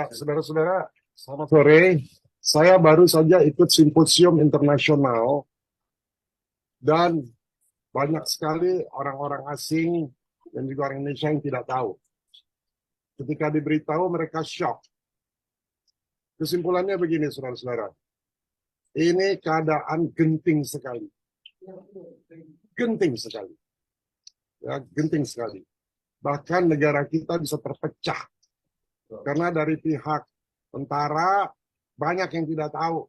Ya, saudara-saudara, selamat sore. Saya baru saja ikut simposium internasional dan banyak sekali orang-orang asing dan juga orang Indonesia yang tidak tahu. Ketika diberitahu mereka shock. Kesimpulannya begini, saudara-saudara. Ini keadaan genting sekali. Genting sekali. Ya, genting sekali. Bahkan negara kita bisa terpecah. Karena dari pihak tentara banyak yang tidak tahu.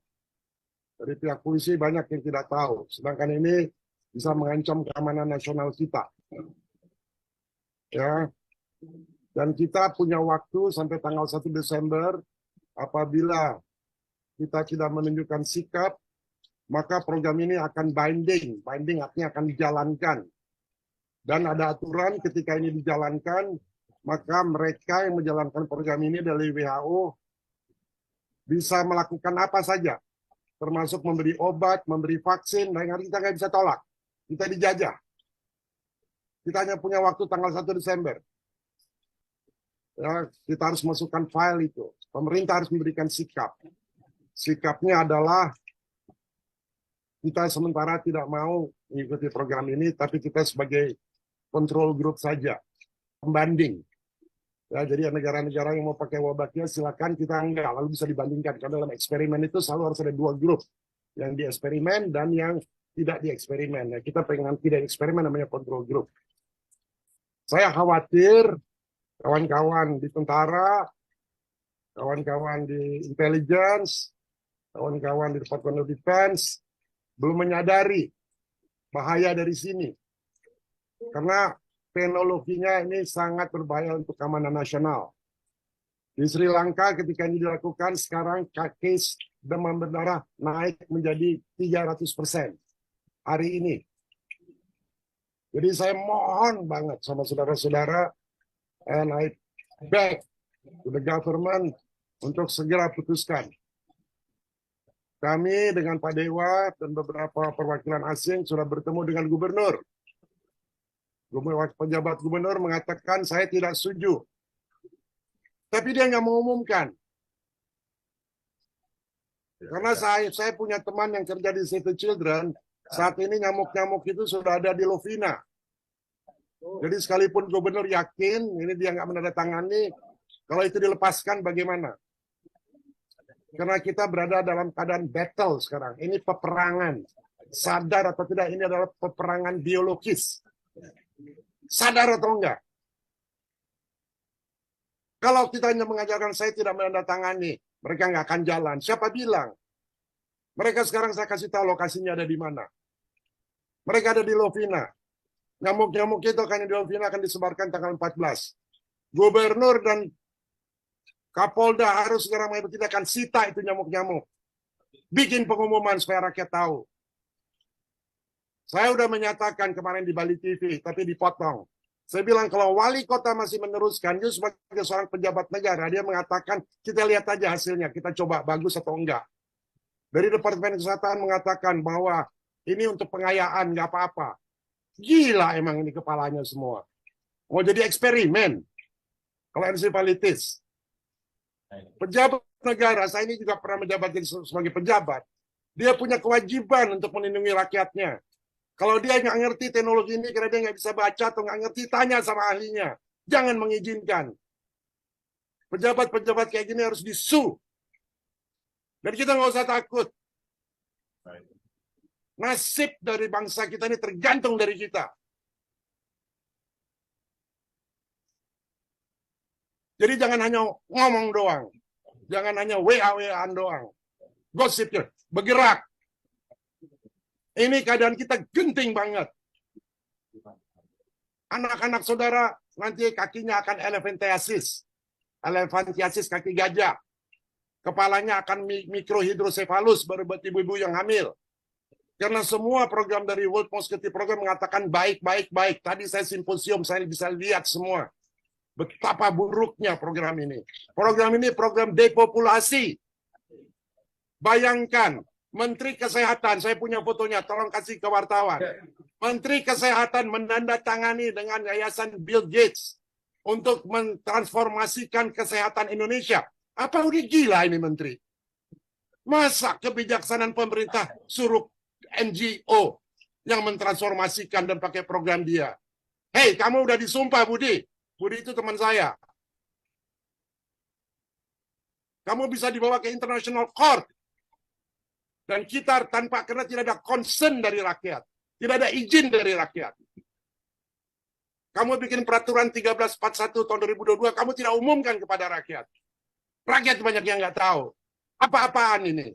Dari pihak polisi banyak yang tidak tahu. Sedangkan ini bisa mengancam keamanan nasional kita. Ya. Dan kita punya waktu sampai tanggal 1 Desember. Apabila kita tidak menunjukkan sikap, maka program ini akan binding. Binding artinya akan dijalankan. Dan ada aturan ketika ini dijalankan, maka mereka yang menjalankan program ini dari WHO bisa melakukan apa saja, termasuk memberi obat, memberi vaksin, dan kita nggak bisa tolak. Kita dijajah. Kita hanya punya waktu tanggal 1 Desember. Ya, kita harus masukkan file itu. Pemerintah harus memberikan sikap. Sikapnya adalah kita sementara tidak mau mengikuti program ini, tapi kita sebagai control group saja, pembanding. Ya, jadi negara-negara yang mau pakai wabahnya silakan, kita enggak, lalu bisa dibandingkan. Karena dalam eksperimen itu selalu harus ada dua grup, yang di eksperimen dan yang tidak di eksperimen. Ya, kita pengen tidak eksperimen namanya control group. Saya khawatir kawan-kawan di tentara, kawan-kawan di intelligence, kawan-kawan di Department of Defense belum menyadari bahaya dari sini. Karena teknologinya ini sangat berbahaya untuk keamanan nasional. Di Sri Lanka ketika ini dilakukan, sekarang case demam berdarah naik menjadi 300% hari ini. Jadi saya mohon banget sama saudara-saudara, and I beg to the government untuk segera putuskan. Kami dengan Pak Dewa dan beberapa perwakilan asing sudah bertemu dengan gubernur. Pejabat gubernur mengatakan saya tidak setuju. Tapi dia nggak mengumumkan. Karena saya punya teman yang kerja di Save the Children, saat ini nyamuk-nyamuk itu sudah ada di Lovina. Jadi sekalipun gubernur yakin, ini dia nggak menandatangani, kalau itu dilepaskan bagaimana? Karena kita berada dalam keadaan battle sekarang. Ini peperangan. Sadar atau tidak, ini adalah peperangan biologis. Sadar atau enggak? Kalau kita hanya mengajarkan saya tidak menandatangani, mereka nggak akan jalan. Siapa bilang? Mereka sekarang saya kasih tahu lokasinya ada di mana. Mereka ada di Lovina. Nyamuk-nyamuk itu akan di Lovina akan disebarkan tanggal 14. Gubernur dan Kapolda harus segera kita akan sita itu nyamuk-nyamuk. Bikin pengumuman supaya rakyat tahu. Saya udah menyatakan kemarin di Bali TV, tapi dipotong. Saya bilang kalau wali kota masih meneruskan, dia sebagai seorang pejabat negara, dia mengatakan kita lihat aja hasilnya, kita coba bagus atau enggak. Dari Departemen Kesehatan mengatakan bahwa ini untuk pengayaan, nggak apa-apa. Gila emang ini kepalanya semua. Mau jadi eksperimen. Kalau ensefalitis. Pejabat negara, saya ini juga pernah menjabat sebagai pejabat. Dia punya kewajiban untuk melindungi rakyatnya. Kalau dia nggak ngerti teknologi ini, karena dia nggak bisa baca atau nggak ngerti, tanya sama ahlinya. Jangan mengizinkan. Pejabat-pejabat kayak gini harus disu. Dan kita nggak usah takut. Nasib dari bangsa kita ini tergantung dari kita. Jadi jangan hanya ngomong doang. Jangan hanya WA-WA-an doang. Gosipnya, bergerak. Ini keadaan kita genting banget. Anak-anak saudara nanti kakinya akan elephantiasis. Elephantiasis kaki gajah. Kepalanya akan mikrohidrosefalus baru buat ibu-ibu yang hamil. Karena semua program dari World Mosquito Program mengatakan baik. Tadi saya simposium, saya bisa lihat semua. Betapa buruknya program ini. Program ini program depopulasi. Bayangkan, Menteri Kesehatan, saya punya fotonya, tolong kasih ke wartawan. Menteri Kesehatan menandatangani dengan Yayasan Bill Gates untuk mentransformasikan kesehatan Indonesia. Apa udah gila ini menteri? Masa kebijaksanaan pemerintah suruh NGO yang mentransformasikan dan pakai program dia? Hei, kamu udah disumpah, Budi. Budi itu teman saya. Kamu bisa dibawa ke international court. Dan kita karena tidak ada concern dari rakyat. Tidak ada izin dari rakyat. Kamu bikin peraturan 1341 tahun 2022, kamu tidak umumkan kepada rakyat. Rakyat banyak yang nggak tahu. Apa-apaan ini?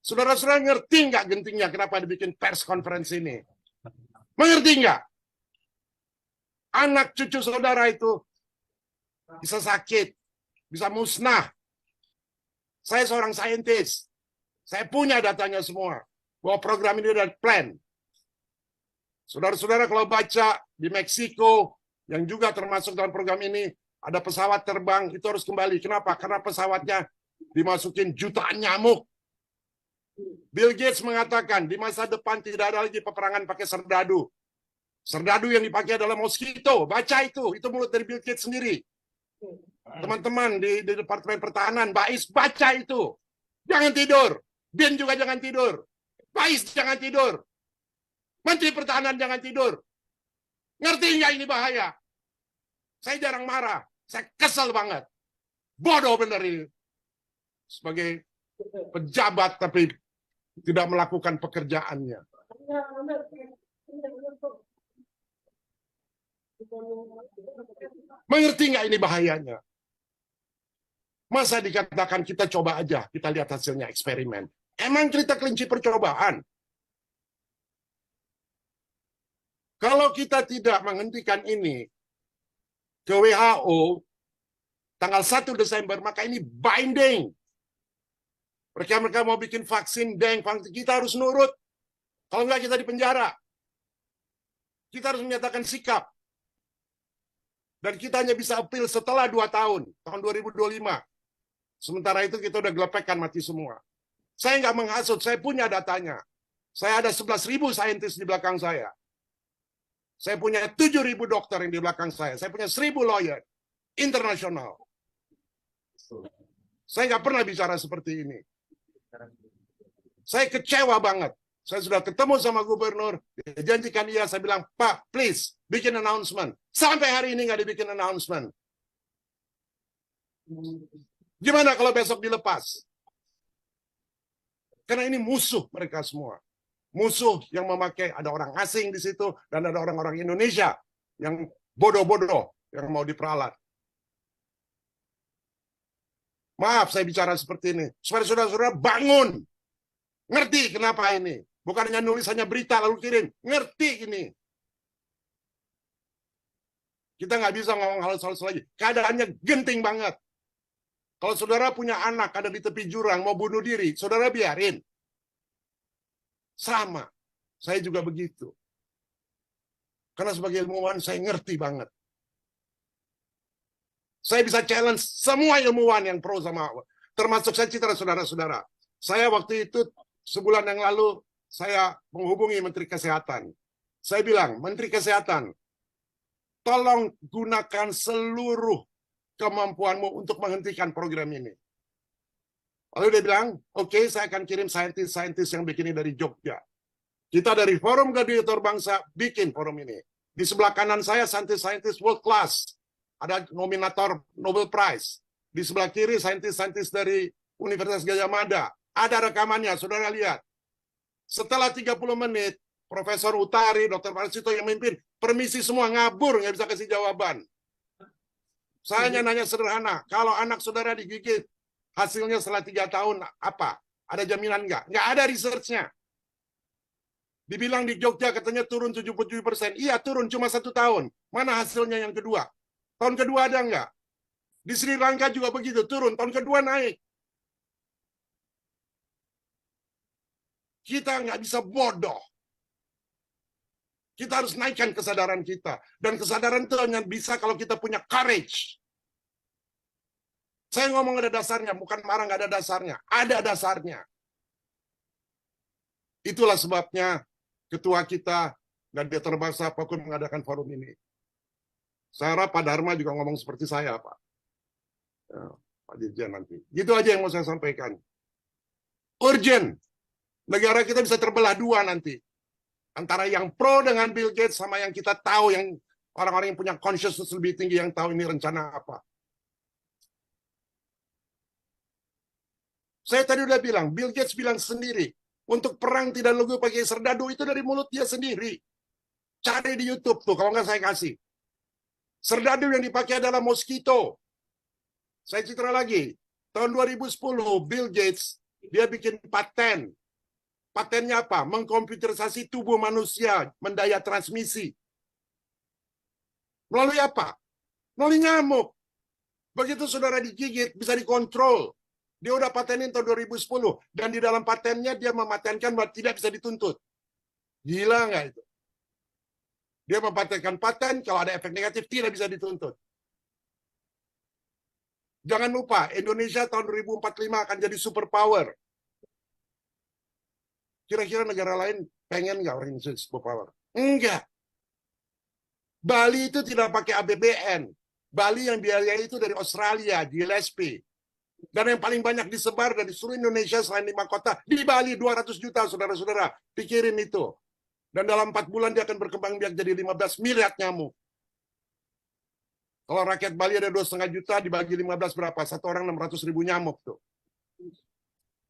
Saudara-saudara ngerti nggak gentingnya kenapa dibikin pers conference ini? Mengerti nggak? Anak cucu saudara itu bisa sakit, bisa musnah. Saya seorang saintis. Saya punya datanya semua. Bahwa program ini ada plan. Saudara-saudara kalau baca di Meksiko, yang juga termasuk dalam program ini, ada pesawat terbang, itu harus kembali. Kenapa? Karena pesawatnya dimasukin jutaan nyamuk. Bill Gates mengatakan, di masa depan tidak ada lagi peperangan pakai serdadu. Serdadu yang dipakai adalah mosquito. Baca itu mulut dari Bill Gates sendiri. Teman-teman di Departemen Pertahanan, Bais, baca itu. Jangan tidur. Bin juga jangan tidur. Bais jangan tidur. Menteri Pertahanan jangan tidur. Ngerti nggak ini bahaya? Saya jarang marah. Saya kesel banget. Bodoh bener ini. Sebagai pejabat tapi tidak melakukan pekerjaannya. Mengerti nggak ini bahayanya? Masa dikatakan kita coba aja, kita lihat hasilnya eksperimen. Emang kita kelinci percobaan. Kalau kita tidak menghentikan ini ke WHO tanggal 1 Desember, maka ini binding. Mereka mau bikin vaksin, kita harus nurut. Kalau enggak kita di penjara. Kita harus menyatakan sikap. Dan kita hanya bisa appeal setelah 2 tahun, tahun 2025. Sementara itu kita udah gelepekkan mati semua. Saya nggak menghasut, saya punya datanya. Saya ada 11.000 saintis di belakang saya. Saya punya 7.000 dokter yang di belakang saya. Saya punya 1.000 lawyer internasional. Saya nggak pernah bicara seperti ini. Saya kecewa banget. Saya sudah ketemu sama gubernur, dia janjikan iya, saya bilang, Pak, please, bikin announcement. Sampai hari ini nggak dibikin announcement. Gimana kalau besok dilepas? Karena ini musuh mereka semua. Musuh yang memakai, ada orang asing di situ, dan ada orang-orang Indonesia yang bodoh-bodoh, yang mau diperalat. Maaf saya bicara seperti ini. Supaya saudara-saudara bangun. Ngerti kenapa ini. Bukan hanya nulis hanya berita lalu kirim. Ngerti ini. Kita nggak bisa ngomong halus-halus lagi. Keadaannya genting banget. Kalau saudara punya anak ada di tepi jurang mau bunuh diri, saudara biarin. Sama. Saya juga begitu. Karena sebagai ilmuwan saya ngerti banget. Saya bisa challenge semua ilmuwan yang pro sama, termasuk saya citra saudara-saudara. Saya waktu itu sebulan yang lalu saya menghubungi Menteri Kesehatan. Saya bilang, Menteri Kesehatan, tolong gunakan seluruh kemampuanmu untuk menghentikan program ini. Lalu dia bilang, oke, saya akan kirim saintis-saintis yang bikin ini dari Jogja. Kita dari Forum Gladiator Bangsa bikin forum ini. Di sebelah kanan saya saintis-saintis world class. Ada nominator Nobel Prize. Di sebelah kiri saintis-saintis dari Universitas Gajah Mada. Ada rekamannya, saudara lihat. Setelah 30 menit, Profesor Utari, Dr. Parsito yang memimpin, permisi semua ngabur, nggak bisa kasih jawaban. Saya hanya nanya sederhana, kalau anak saudara digigit, hasilnya setelah 3 tahun apa? Ada jaminan nggak? Nggak ada research-nya. Dibilang di Jogja katanya turun 77%. Iya turun cuma 1 tahun. Mana hasilnya yang kedua? Tahun kedua ada nggak? Di Sri Lanka juga begitu, turun. Tahun kedua naik. Kita nggak bisa bodoh. Kita harus naikkan kesadaran kita. Dan kesadaran itu hanya bisa kalau kita punya courage. Saya ngomong ada dasarnya, bukan marah nggak ada dasarnya. Ada dasarnya. Itulah sebabnya ketua kita dan dia terbangsa Pokun mengadakan forum ini. Saya harap Pak Dharma juga ngomong seperti saya, Pak. Ya, Pak Dirjen nanti. Gitu aja yang mau saya sampaikan. Urgent. Negara kita bisa terbelah dua nanti. Antara yang pro dengan Bill Gates sama yang kita tahu, yang orang-orang yang punya consciousness lebih tinggi yang tahu ini rencana apa. Saya tadi udah bilang, Bill Gates bilang sendiri, untuk perang tidak perlu pakai serdadu, itu dari mulut dia sendiri. Cari di YouTube tuh, kalau nggak saya kasih. Serdadu yang dipakai adalah mosquito. Saya citra lagi. Tahun 2010, Bill Gates, dia bikin paten. Patennya apa? Mengkomputerisasi tubuh manusia, mendaya transmisi. Melalui apa? Melalui nyamuk. Begitu saudara digigit, bisa dikontrol. Dia udah patenin tahun 2010. Dan di dalam patennya, dia mematenkan bahwa tidak bisa dituntut. Gila nggak itu? Dia mempatenkan paten, kalau ada efek negatif, tidak bisa dituntut. Jangan lupa, Indonesia tahun 2045 akan jadi superpower. Kira-kira negara lain pengen nggak orang Indonesia superpower? Enggak. Bali itu tidak pakai APBN. Bali yang biayanya itu dari Australia, Gillespie. Dan yang paling banyak disebar dari seluruh Indonesia selain 5 kota, di Bali 200 juta, saudara-saudara. Pikirin itu. Dan dalam 4 bulan dia akan berkembang biak jadi 15 miliar nyamuk. Kalau rakyat Bali ada 2,5 juta, dibagi 15 berapa? Satu orang 600.000 nyamuk tuh.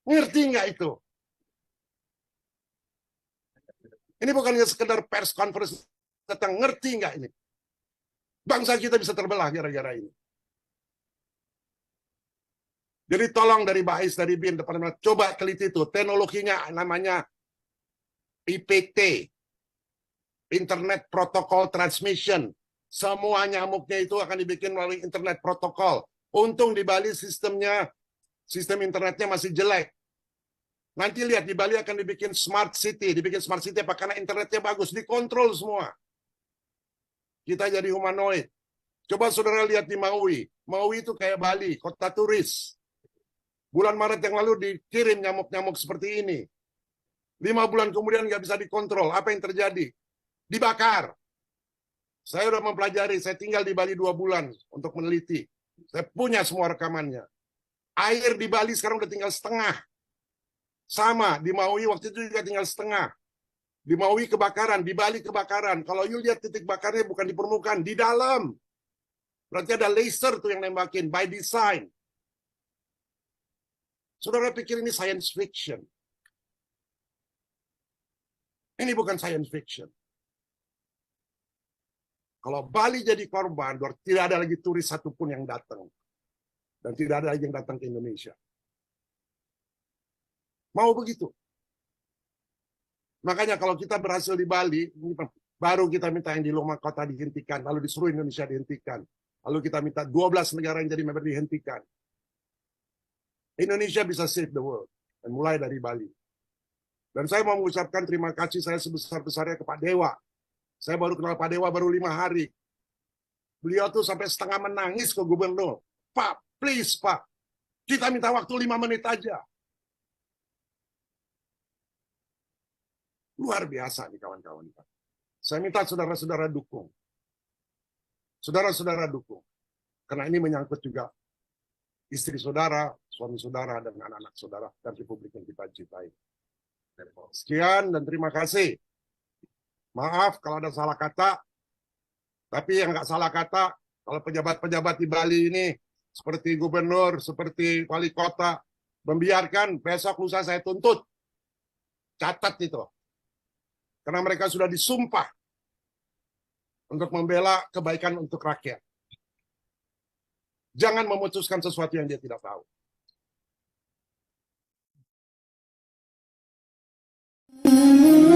Ngerti nggak itu? Ini bukan sekedar pers conference datang, ngerti nggak ini? Bangsa kita bisa terbelah gara-gara ini. Jadi tolong dari Bais, dari BIN, Departemen, coba teliti itu. Teknologinya namanya IPT, Internet Protocol Transmission. Semua nyamuknya itu akan dibikin melalui internet protokol. Untung di Bali sistem internetnya masih jelek. Nanti lihat di Bali akan dibikin smart city. Dibikin smart city apa? Karena internetnya bagus, dikontrol semua. Kita jadi humanoid. Coba saudara lihat di Maui. Maui itu kayak Bali, kota turis. Bulan Maret yang lalu dikirim nyamuk-nyamuk seperti ini. 5 bulan kemudian nggak bisa dikontrol. Apa yang terjadi? Dibakar. Saya sudah mempelajari, saya tinggal di Bali 2 bulan untuk meneliti. Saya punya semua rekamannya. Air di Bali sekarang udah tinggal setengah. Sama, di Maui waktu itu juga tinggal setengah. Di Maui kebakaran, di Bali kebakaran. Kalau you lihat titik bakarnya bukan di permukaan, di dalam. Berarti ada laser tuh yang nembakin, by design. Saudara pikir ini science fiction. Ini bukan science fiction. Kalau Bali jadi korban, tidak ada lagi turis satupun yang datang. Dan tidak ada lagi yang datang ke Indonesia. Mau begitu. Makanya kalau kita berhasil di Bali, baru kita minta yang di luar kota dihentikan, lalu di seluruh Indonesia dihentikan. Lalu kita minta 12 negara yang jadi member dihentikan. Indonesia bisa save the world. Dan mulai dari Bali. Dan saya mau mengucapkan terima kasih saya sebesar-besarnya ke Pak Dewa. Saya baru kenal Pak Dewa baru 5 hari. Beliau tuh sampai setengah menangis ke gubernur. Pak, please Pak, kita minta waktu 5 menit aja. Luar biasa nih kawan-kawan. Saya minta saudara-saudara dukung. Saudara-saudara dukung. Karena ini menyangkut juga istri saudara, suami saudara, dan anak-anak saudara, dan Republik yang kita cintai. Sekian dan terima kasih. Maaf kalau ada salah kata, tapi yang nggak salah kata, kalau pejabat-pejabat di Bali ini, seperti gubernur, seperti wali kota, membiarkan besok lusa saya tuntut. Catat itu. Karena mereka sudah disumpah untuk membela kebaikan untuk rakyat. Jangan memutuskan sesuatu yang dia tidak tahu. Mm-hmm.